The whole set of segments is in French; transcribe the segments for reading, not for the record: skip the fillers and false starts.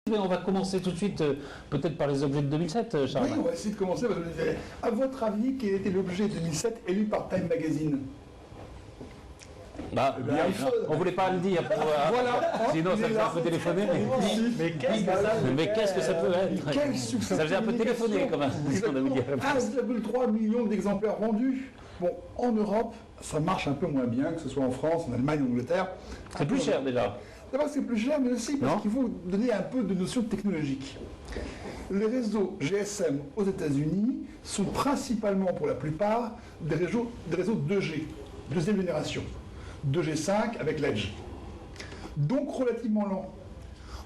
Mais on va commencer tout de suite, peut-être par les objets de 2007, Charles. Oui, on va essayer de commencer. Parce que, à votre avis, quel était l'objet 2007 élu par Time Magazine? Bah, bien, on voulait pas le dire, voilà, sinon ça faisait un peu téléphoner. Mais qu'est-ce que ça peut être? Quel succès! Ça faisait un peu téléphoner quand même. 1,3 million d'exemplaires vendus. Bon, en Europe, ça marche un peu moins bien, que ce soit en France, en Allemagne, en Angleterre. C'est plus cher déjà. D'abord, c'est plus cher, mais aussi parce qu'il faut donner un peu de notion technologique. Les réseaux GSM aux États-Unis sont principalement, pour la plupart, des réseaux 2G, deuxième génération. 2G5 avec l'Edge. Donc relativement lent.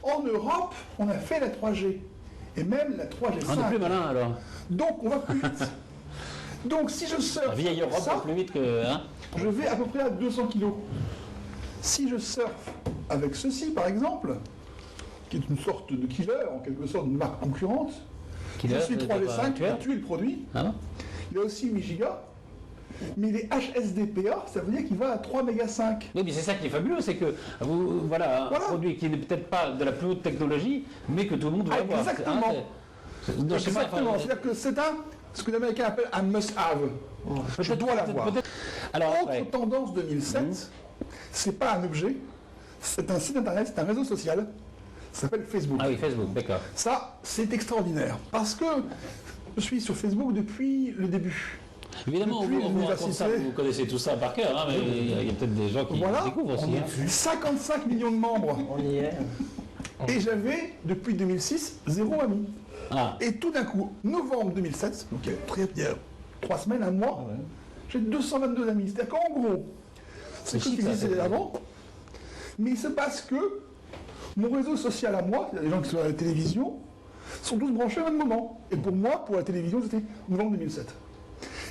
En Europe, on a fait la 3G. Et même la 3G5. On est plus malin alors. Donc on va plus vite. Donc si je surfe. La vieille Europe va plus vite que. Hein, je vais à peu près à 200 kg. Si je surfe avec ceci, par exemple, qui est une sorte de killer, en quelque sorte une marque concurrente, je suis 3G5 qui a tué le produit. Ah, il a aussi 8 Go. Mais il est HSDPA, ça veut dire qu'il va à 3 mégas 5. Oui, mais c'est ça qui est fabuleux, c'est que voilà un produit qui n'est peut-être pas de la plus haute technologie, mais que tout le monde doit avoir. Exactement. Exactement. C'est-à-dire que c'est ce que les Américains appellent un must-have. Je dois l'avoir. Alors, autre tendance 2007, c'est pas un objet, c'est un site internet, c'est un réseau social. Ça s'appelle Facebook. Ah oui, Facebook, d'accord. Ça, c'est extraordinaire. Parce que je suis sur Facebook depuis le début. Évidemment, vous raconte ça, vous connaissez tout ça par cœur, hein, mais il y a peut-être des gens qui découvrent aussi. 55 millions de membres. On y est. Et j'avais, depuis 2006, 0 amis. Ah. Et tout d'un coup, novembre 2007, donc il y a 3 semaines, un mois, j'ai 222 amis. C'est-à-dire qu'en gros, c'est ce qui existait avant, mais il se passe que mon réseau social à moi, il y a des gens qui sont à la télévision, sont tous branchés au même moment. Et pour moi, pour la télévision, c'était novembre 2007.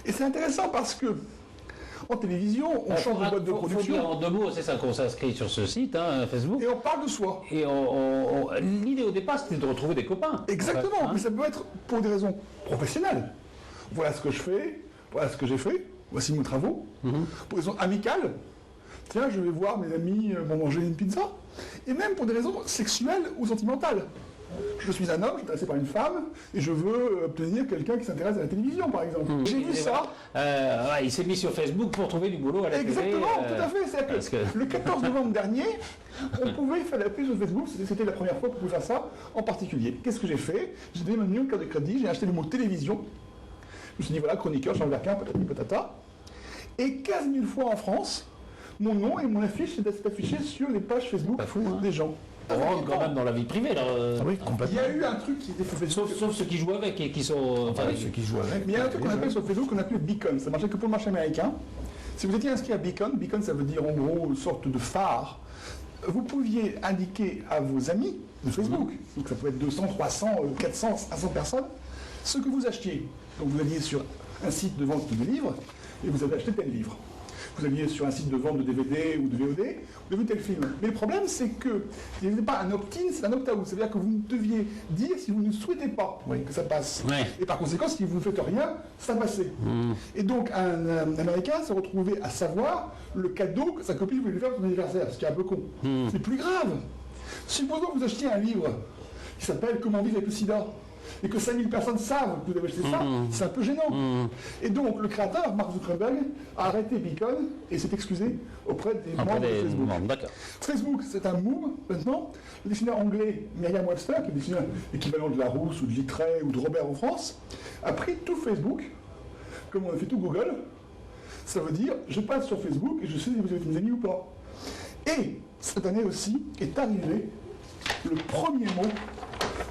Et c'est intéressant parce que en télévision, on change de boîte de production. Il faut dire en 2 mots, c'est ça qu'on s'inscrit sur ce site, hein, Facebook. Et on parle de soi. Et l'idée au départ, c'était de retrouver des copains. Exactement, en fait, mais ça peut être pour des raisons professionnelles. Voilà ce que je fais, voilà ce que j'ai fait, voici mes travaux. Pour des raisons amicales, tiens, je vais voir mes amis manger une pizza. Et même pour des raisons sexuelles ou sentimentales. Je suis un homme, je suis intéressé par une femme, et je veux obtenir quelqu'un qui s'intéresse à la télévision, par exemple. J'ai vu ça. Il s'est mis sur Facebook pour trouver du boulot à la télé. Exactement, tout à fait. C'est-à-dire que le 14 novembre dernier, on pouvait faire la pub sur Facebook, c'était la première fois qu'on pouvait faire ça en particulier. Qu'est-ce que j'ai fait? J'ai donné mon numéro de carte de crédit, j'ai acheté le mot télévision. Je me suis dit, voilà, chroniqueur, Jean Verquin, patati patata. Et 15 000 fois en France, mon nom et mon affiche s'est affiché sur les pages Facebook des gens. On rentre quand même dans la vie privée là. Oui, complètement. Il y a eu un truc qui était fait sauf ceux qui jouent avec et qui sont. Enfin, ceux qui jouent avec. Mais il y a un truc qu'on appelle sur Facebook qu'on appelle Beacon. Ça marchait que pour le marché américain. Si vous étiez inscrit à Beacon, Beacon ça veut dire en gros une sorte de phare. Vous pouviez indiquer à vos amis de Facebook, donc ça pouvait être 200, 300, 400, 500 personnes, ce que vous achetiez. Donc vous alliez sur un site de vente de livres et vous avez acheté tel livre. Vous alliez sur un site de vente de DVD ou de VOD, vous avez vu tel film. Mais le problème, c'est que il n'y avait pas un opt-in, c'est un opt-out. C'est-à-dire que vous deviez dire si vous ne souhaitez pas que ça passe. Et par conséquent, si vous ne faites rien, ça passait. Et donc, un Américain s'est retrouvé à savoir le cadeau que sa copine voulait lui faire pour son anniversaire, ce qui est un peu con. C'est plus grave. Supposons que vous achetiez un livre qui s'appelle Comment vivre avec le sida, et que 5000 personnes savent que vous avez acheté ça, c'est un peu gênant. Et donc, le créateur, Mark Zuckerberg, a arrêté Beacon et s'est excusé auprès des membres de Facebook. Facebook, c'est un move, maintenant. Le dictionnaire anglais, Merriam-Webster, qui est le dictionnaire équivalent de Larousse ou de Littré ou de Robert en France, a pris tout Facebook, comme on a fait tout Google. Ça veut dire, je passe sur Facebook et je sais si vous êtes mes amis ou pas. Et, cette année aussi, est arrivé le premier mot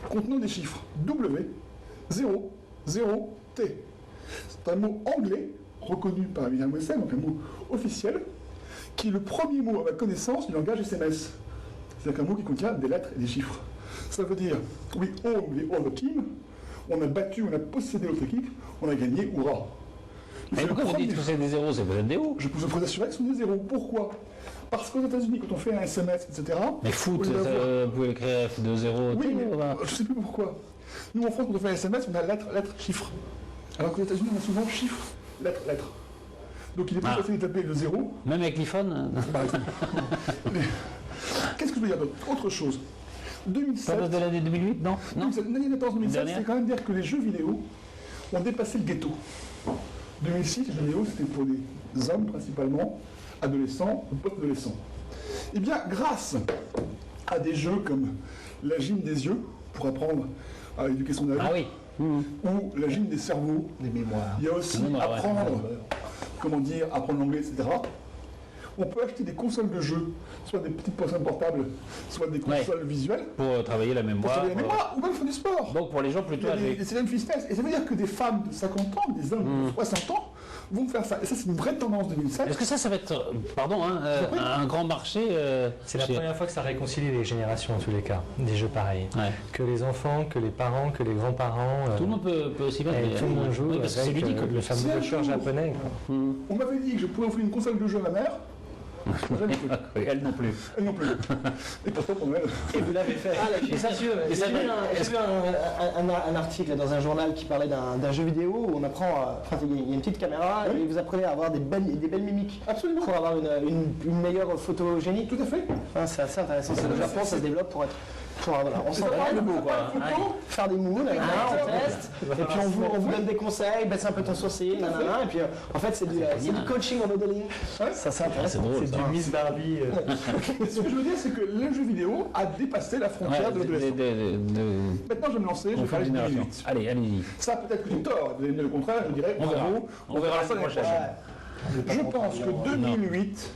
contenant des chiffres W, 0, 0, T. C'est un mot anglais, reconnu par Merriam-Webster, donc un mot officiel, qui est le premier mot à ma connaissance du langage SMS. C'est-à-dire qu'un mot qui contient des lettres et des chiffres. Ça veut dire, we own the other team, on a battu, on a possédé l'autre équipe, on a gagné, hurrah. Mais pourquoi vous dites que c'est des zéros, c'est peut-être des hauts? Je peux vous assurer que ce sont des zéros. Pourquoi? Parce qu'aux États-Unis, quand on fait un SMS, etc. Mais foot, vous pouvez écrire F2-0. Oui, mais je ne sais plus pourquoi. Nous, en France, quand on fait un SMS, on a lettre, lettre, chiffre. Alors qu'aux États-Unis, on a souvent chiffre, lettre, lettre. Donc il est plus facile de taper le 0. Même avec l'iPhone. Par exemple. Qu'est-ce que je veux dire d'autre? Autre chose. 2007. Pas de l'année 2008, non? Non. L'année 2007, Dernière. c'est quand même dire que les jeux vidéo ont dépassé le ghetto. 2006, les jeux vidéo, c'était pour des hommes principalement, adolescents ou post-adolescents. Eh bien, grâce à des jeux comme la gym des yeux, pour apprendre à éduquer son œil, Ah oui. Mmh. ou la gym des cerveaux, Les mémoires. il y a aussi Non, non, ouais. apprendre, comment dire, apprendre l'anglais, etc. On peut acheter des consoles de jeux, soit des petites consoles portables, soit des consoles visuelles, Pour travailler la pour mémoire. travailler la mémoire, ou même faire du sport. Donc pour les gens Il plutôt y a âgés. des selling fitness. Et ça veut dire que des femmes de 50 ans, des hommes de 60 ans, vont faire ça. Et ça, c'est une vraie tendance 2007. Est-ce que ça va être, pardon, hein, un grand marché C'est la chez- première fois que ça réconcilie les générations en tous les cas, des jeux pareils. Ouais. Que les enfants, que les parents, que les grands-parents. Tout le monde peut aussi mettre. et tout le monde joue Oui, parce que c'est avec ludique. le fameux C'est un voiture jour. japonais. Quoi. On m'avait dit que je pouvais offrir une console de jeu à ma mère. Jamais fait. Oui, elle non plus. Elle non plus. Et pourtant, pour Noël. Et vous l'avez fait. Ah, Et ça, et ça- J'ai vu un article dans un journal qui parlait d'un jeu vidéo où on apprend, enfin, il y a une petite caméra Oui. et vous apprenez à avoir des belles mimiques Absolument. pour avoir une meilleure photogénie. Tout à fait. Hein, c'est assez intéressant. C'est le Japon, ça se développe pour être. Voilà, on C'est s'entraîne, pas beau, quoi. faire des moules, on teste, et puis on vous donne des conseils, baisse un peu ton sourcil, nanana, et puis en fait c'est du coaching en modeling. Ouais. Ça c'est intéressant. drôle. C'est du Miss Barbie. Mais ce que je veux dire, c'est que le jeu vidéo a dépassé la frontière de l'adolescence. Maintenant, je vais me lancer, je vais On fait parler une de génération. 2008. Allez, allez-y. Ça, peut-être que j'ai tort. Vous allez me dire le contraire, je dirais On verra. bravo. On verra ça l'année prochaine. Je pense que 2008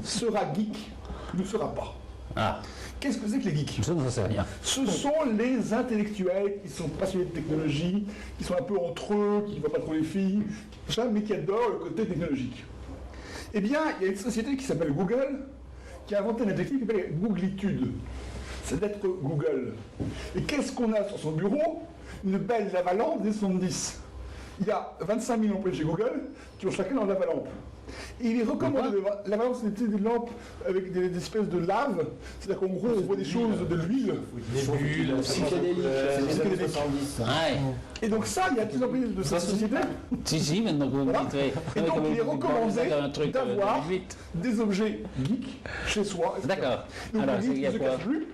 sera geek, ne sera pas. Ah, Qu'est-ce que c'est que les geeks? ça n'en sais rien. Ce sont les intellectuels qui sont passionnés de technologie, qui sont un peu entre eux, qui ne voient pas trop les filles, machin, mais qui adorent le côté technologique. Eh bien, il y a une société qui s'appelle Google, qui a inventé un adjectif qui s'appelle Googlitude. C'est d'être Google. Et qu'est-ce qu'on a sur son bureau? Une belle lave-lampe des 70. Il y a 25 000 employés chez Google qui ont chacun leur lave-lampe. Et il est recommandé de la lave-lampe, c'est des lampes avec des espèces de lave. C'est-à-dire qu'en gros, on voit des choses de l'huile. Psychédélique. C'est les années psychédélique. 70. Ouais. Et donc ça, il y a plus en plus de cette société. Si, maintenant que vous me Voilà. dites. oui. Et donc, il est recommandé un truc d'avoir 2008. des objets geeks chez soi. etc. D'accord. Donc, Alors, le il geek y a ne se quoi? cache plus.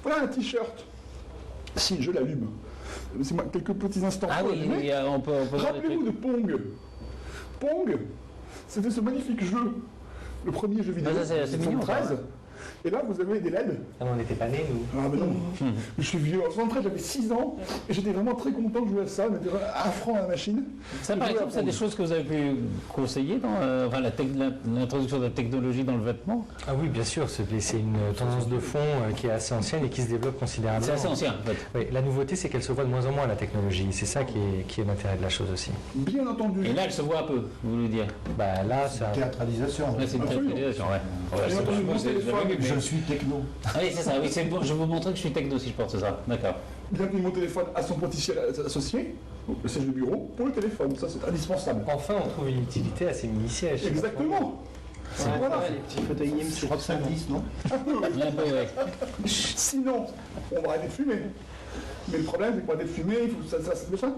Voilà un t-shirt. Si, je l'allume. Laissez-moi quelques petits instants. Ah pour oui, l'allumer. on peut faire des Rappelez-vous trucs. de Pong. Pong, c'était ce magnifique jeu, le premier jeu vidéo, Ah, ça, c'est mignon, 73. ça. Et là, vous avez des LED. Ah, on n'était pas nés, nous. Ah, mais non, je suis vieux. En 73, j'avais 6 ans et j'étais vraiment très content de jouer à ça. On était à 1 franc à la machine. Ça, par Je jouais à exemple, c'est Pong. des choses que vous avez pu conseiller dans enfin, l'introduction de la technologie dans le vêtement. Ah oui, bien sûr, c'est une tendance de fond qui est assez ancienne et qui se développe considérablement. C'est assez ancien, en fait. Oui, la nouveauté, c'est qu'elle se voit de moins en moins, la technologie. C'est ça qui est l'intérêt de la chose aussi. Bien entendu. Et là, elle se voit un peu, vous voulez dire. Bah, là, ça... Théâtralisation. Là, c'est une Absolument. théâtralisation, ouais. Ouais, Bien c'est entendu, bon, mon c'est- téléphone, j'avais vu, mais- Je suis techno. Ah oui, c'est ça, oui, c'est bon, je vais vous montrer que je suis techno si je porte ça. D'accord. Bien que mon téléphone a son potentiel associé, donc le siège de bureau, pour le téléphone. Ça, c'est indispensable. Enfin, on trouve une utilité à ces mini-sièges. Exactement. Voilà. Les petits fauteuils Gims, Je crois que ça glisse, non? Un peu, ouais. Sinon, on va arrêter de fumer. Mais le problème, c'est qu'on va arrêter de fumer, il faut ça.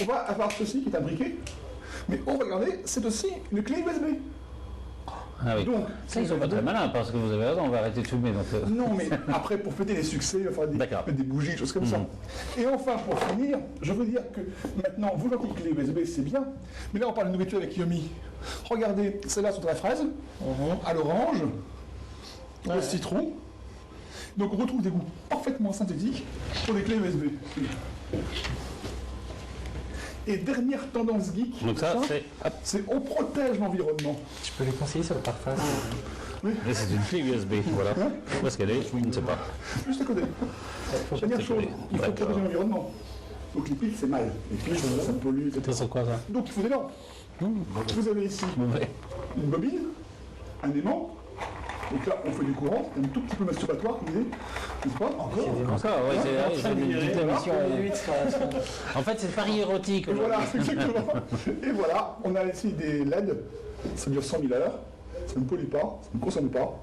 On va avoir ceci qui est un briquet. Mais oh, regardez, c'est aussi une clé USB. Ah oui. Donc, Ça, ils sont pas très malins parce que vous avez raison, on va arrêter de fumer. Donc, non, mais après, pour fêter les succès, il va falloir D'accord. mettre des bougies, des choses comme ça. Et enfin, pour finir, je veux dire que maintenant, vous voyez que les USB, c'est bien, mais là, on parle de nourriture avec Yomi. Regardez, celles-là sont à la fraise, à l'orange, au citron. Donc, on retrouve des goûts parfaitement synthétiques pour des clés USB. Et dernière tendance geek, donc ça, c'est. Hop, c'est on protège l'environnement. Je peux les conseiller sur le parfum. là, c'est une clé USB, voilà. Où est-ce qu'elle est? Je ne sais pas. Juste à côté. Dernière chose, il faut D'accord. protéger l'environnement. Donc les piles, c'est mal. Les piles, ça pollue, etc. C'est quoi ça? Donc il faut des lampes. Vous avez ici Mauvais. une bobine, un aimant. Donc là, on fait du courant, c'est un tout petit peu masturbatoire, vous voyez. N'est-ce pas Encore. Encore, ouais, c'est une petite émission. En fait, c'est le pari érotique. Et voilà, exactement. Et voilà, on a ici des LED. Ça dure 100 000 heures. Ça ne pollue pas, ça ne consomme pas.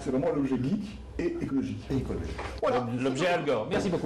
C'est vraiment l'objet geek et écologique. Et écologique. Voilà. L'objet Al Gore. Merci beaucoup.